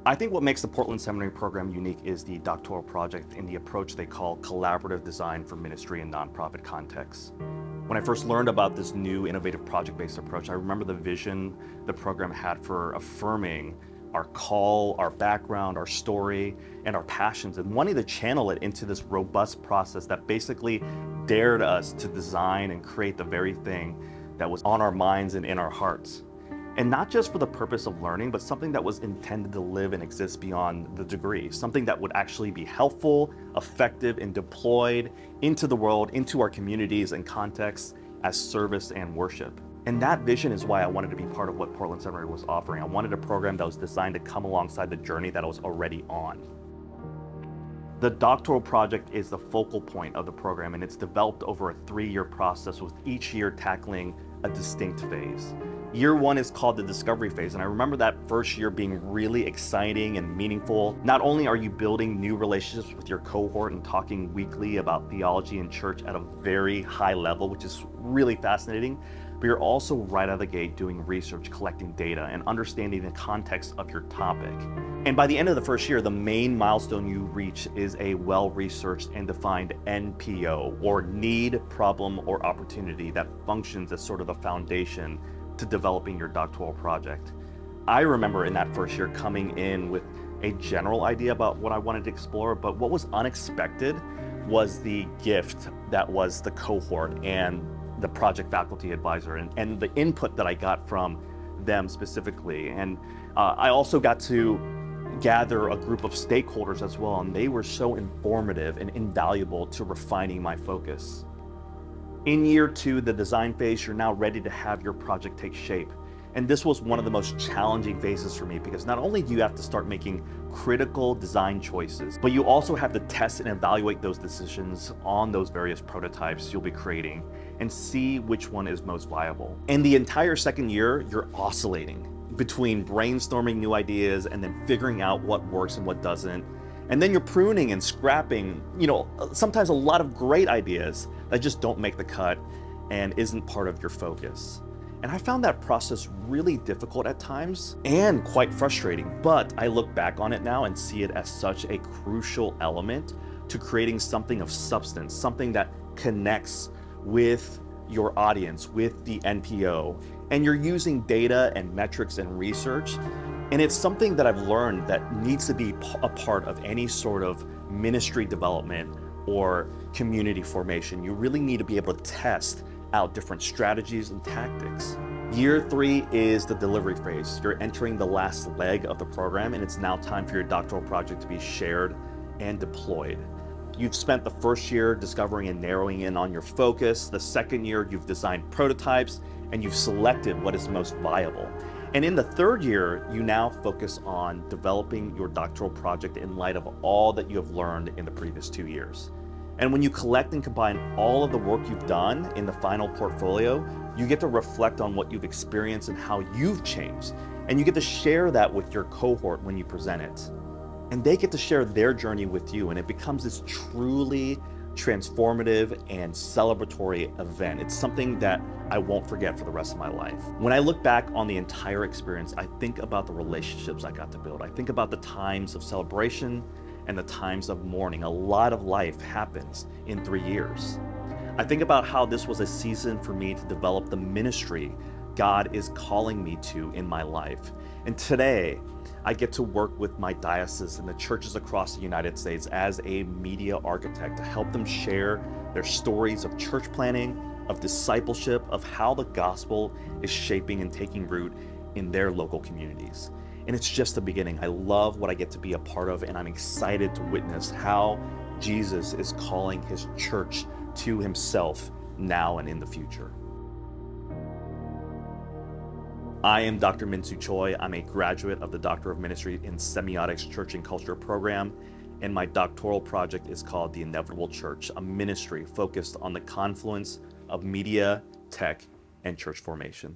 I think what makes the Portland Seminary program unique is the doctoral project and the approach they call collaborative design for ministry and nonprofit contexts. When I first learned about this new innovative project-based approach, I remember the vision the program had for affirming our call, our background, our story, and our passions, and wanting to channel it into this robust process that basically dared us to design and create the very thing that was on our minds and in our hearts. And not just for the purpose of learning, but something that was intended to live and exist beyond the degree, something that would actually be helpful, effective, and deployed into the world, into our communities and contexts as service and worship. And that vision is why I wanted to be part of what Portland Seminary was offering. I wanted a program that was designed to come alongside the journey that I was already on. The doctoral project is the focal point of the program, and it's developed over a 3-year process, with each year tackling a distinct phase. Year 1 is called the discovery phase, and I remember that first year being really exciting and meaningful. Not only are you building new relationships with your cohort and talking weekly about theology and church at a very high level, which is really fascinating, but you're also right out of the gate doing research, collecting data, and understanding the context of your topic. And by the end of the first year, the main milestone you reach is a well-researched and defined NPO, or need, problem, or opportunity, that functions as sort of the foundation to developing your doctoral project. I remember in that first year coming in with a general idea about what I wanted to explore, but what was unexpected was the gift that was the cohort and the project faculty advisor, and the input that I got from them specifically. And I also got to gather a group of stakeholders as well, and they were so informative and invaluable to refining my focus. In year 2, the design phase, you're now ready to have your project take shape. And this was one of the most challenging phases for me, because not only do you have to start making critical design choices, but you also have to test and evaluate those decisions on those various prototypes you'll be creating and see which one is most viable. And the entire second year, you're oscillating between brainstorming new ideas and then figuring out what works and what doesn't. And then you're pruning and scrapping, sometimes a lot of great ideas that just don't make the cut and isn't part of your focus. And I found that process really difficult at times and quite frustrating, but I look back on it now and see it as such a crucial element to creating something of substance, something that connects with your audience, with the NPO. And you're using data and metrics and research. And it's something that I've learned that needs to be a part of any sort of ministry development or community formation. You really need to be able to test out different strategies and tactics. Year 3 is the delivery phase. You're entering the last leg of the program, and it's now time for your doctoral project to be shared and deployed. You've spent the first year discovering and narrowing in on your focus. The second year, you've designed prototypes and you've selected what is most viable. And in the third year, you now focus on developing your doctoral project in light of all that you have learned in the previous 2 years. And when you collect and combine all of the work you've done in the final portfolio, you get to reflect on what you've experienced and how you've changed. And you get to share that with your cohort when you present it. And they get to share their journey with you, and it becomes this truly transformative and celebratory event. It's something that I won't forget for the rest of my life. When I look back on the entire experience, I think about the relationships I got to build. I think about the times of celebration and the times of mourning. A lot of life happens in 3 years. I think about how this was a season for me to develop the ministry God is calling me to in my life. And today, I get to work with my diocese and the churches across the United States as a media architect to help them share their stories of church planning, of discipleship, of how the gospel is shaping and taking root in their local communities. And it's just the beginning. I love what I get to be a part of, and I'm excited to witness how Jesus is calling his church to himself now and in the future. I am Dr. Soo Choi. I'm a graduate of the Doctor of Ministry in Semiotics Church and Culture program, and my doctoral project is called The Inevitable Church, a ministry focused on the confluence of media, tech, and church formation.